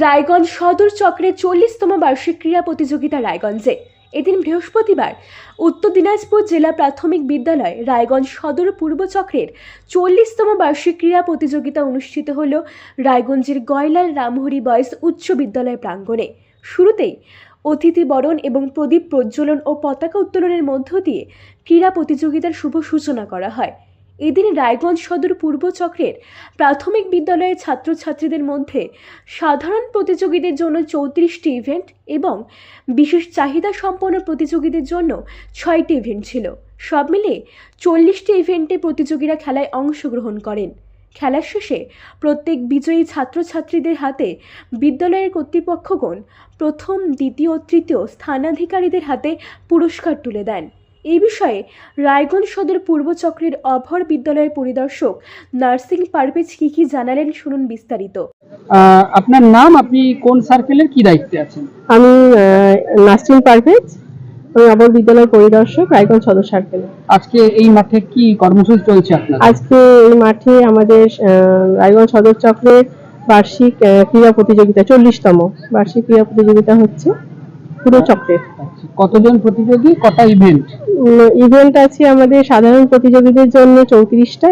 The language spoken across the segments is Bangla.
রায়গঞ্জ সদর চক্রের 40তম বার্ষিক ক্রীড়া প্রতিযোগিতা রায়গঞ্জে। এদিন বৃহস্পতিবার উত্তর দিনাজপুর জেলা প্রাথমিক বিদ্যালয় রায়গঞ্জ সদর পূর্ব চক্রের 40তম বার্ষিক ক্রীড়া প্রতিযোগিতা অনুষ্ঠিত হল রায়গঞ্জের গয়লাল রামহরি বয়েজ উচ্চ বিদ্যালয় প্রাঙ্গণে। শুরুতেই অতিথি বরণ এবং প্রদীপ প্রজ্বলন ও পতাকা উত্তোলনের মধ্য দিয়ে ক্রীড়া প্রতিযোগিতার শুভ সূচনা করা হয়। এদিন রায়গঞ্জ সদর পূর্ব চক্রের প্রাথমিক বিদ্যালয়ের ছাত্রছাত্রীদের মধ্যে সাধারণ প্রতিযোগীদের জন্য 34টি ইভেন্ট এবং বিশেষ চাহিদা সম্পন্ন প্রতিযোগীদের জন্য 6টি ইভেন্ট ছিল। সব মিলিয়ে 40টি ইভেন্টে প্রতিযোগীরা খেলায় অংশগ্রহণ করেন। খেলার শেষে প্রত্যেক বিজয়ী ছাত্রছাত্রীদের হাতে বিদ্যালয়ের কর্তৃপক্ষগণ প্রথম, দ্বিতীয় ও তৃতীয় স্থানাধিকারীদের হাতে পুরস্কার তুলে দেন। এই বিষয়ে রায়গঞ্জ সদর পূর্ব চক্রের অভর বিদ্যালয়ের পরিদর্শক নার্সিং পারভেজ কি জানালেন, শুনুন বিস্তারিত। আপনার নাম, আপনি কোন সার্কেলের কি দায়িত্বে আছেন? আমি নার্সিং পারভেজ, আমি অভর বিদ্যালয়ের পরিদর্শক, রায়গঞ্জ সদর সার্কেল। আজকে এই মাঠে কি কর্মসূচি চলছে আপনার? আজকে এই মাঠে আমাদের রায়গঞ্জ সদর চক্রের বার্ষিক ক্রীড়া প্রতিযোগিতা, 40তম বার্ষিক ক্রীড়া প্রতিযোগিতা হচ্ছে পুরো চক্রের। কতজন প্রতিযোগী, কটা ইভেন্ট? ইভেন্ট আছে আমাদের সাধারণ প্রতিযোগীদের জন্য 34টা,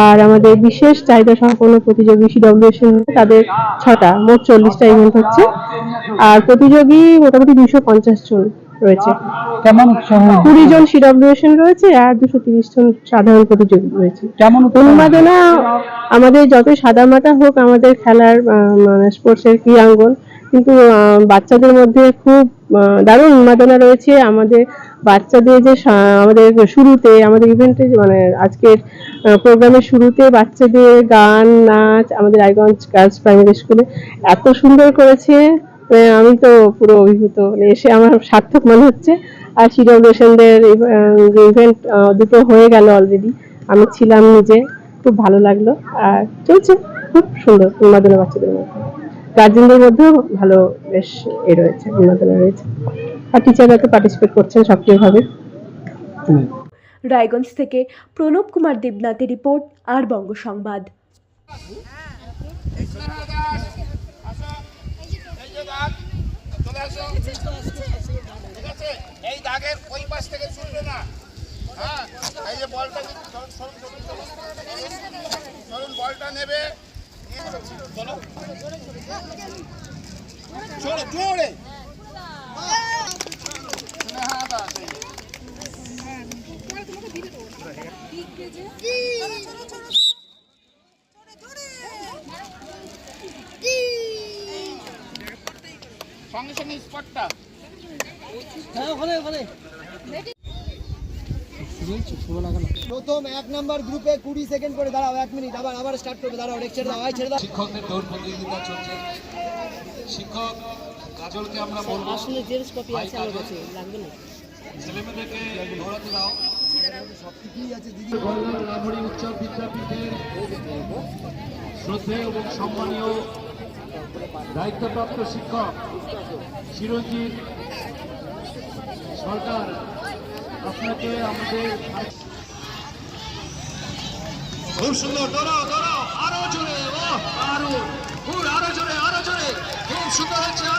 আর আমাদের বিশেষ চাহিদা সম্পন্ন প্রতিযোগী সিডব্লিউএসএন তাদের 6টা, মোট 40টা ইভেন্ট হচ্ছে। আর প্রতিযোগী মোটামুটি 250 জন রয়েছে। কেমন 20 জন সিডব্লিউএসএন রয়েছে আর 230 জন সাধারণ প্রতিযোগী রয়েছে। কেমন উন্মাদনা আমাদের যত সাদামাটা হোক আমাদের খেলার মানে স্পোর্টসের ক্রীড়াঙ্গন, কিন্তু বাচ্চাদের মধ্যে খুব দারুণ উন্মাদনা রয়েছে। আমাদের বাচ্চাদের যে আমাদের শুরুতে আমাদের ইভেন্টে মানে আজকের প্রোগ্রামের শুরুতে বাচ্চাদের গান নাচ আমাদের রায়গঞ্জ গার্লস প্রাইমারি স্কুলে এত সুন্দর করেছে, আমি তো পুরো অভিভূত, এসে আমার সার্থক মনে হচ্ছে। আর সিডব্লিউএসএনদের যে ইভেন্ট দুটো হয়ে গেল অলরেডি, আমি ছিলাম নিজে, খুব ভালো লাগলো। আর চলছে খুব সুন্দর উন্মাদনা বাচ্চাদের মধ্যে, গার্জেনদের মধ্যেও ভালো বেশ রয়েছে, উন্মাদনা রয়েছে। আর টিচাররা তো পার্টিসিপেট করছেন সক্রিয়ভাবে। রায়গঞ্জ থেকে প্রণব কুমার দেবনাথের রিপোর্ট, আর বঙ্গ সংবাদ। এই দাগের ওই পাশ থেকে ছুটবে না। হ্যাঁ, এই যে বলটা ধরুন, বলটা নেবে, চলো জোরে। সঙ্গে সঙ্গে স্পটটা প্রথম 1 নাম্বার গ্রুপে 20 সেকেন্ড করে দাঁড়াও, 1 মিনিট, আবার স্টার্ট করবে, দাঁড়াও, ছেড়ে দাও, ছেড়ে দাও। শিক্ষকদের দৌড় প্রতিযোগিতা চলছে। শিক্ষক কাজলকে আমরা বলবো আসলে জেরক্স কপি আছে আমার কাছে, লাগবে না, ছেলেমেয়েদেরকে দৌড়াতে দাও। সব ঠিকই আছে দিদি। গয়লাল রামহরি উচ্চ বিদ্যাপীঠের শ্রদ্ধেয় এবং সম্মানীয় দায়িত্বপ্রাপ্ত শিক্ষক চিরঞ্জিত সরকার, আপনাকে আমাদের খুব সুন্দর, দৌড়াও দৌড়াও, আরো জোরে, আরো জোরে, খুব সুন্দর হচ্ছে।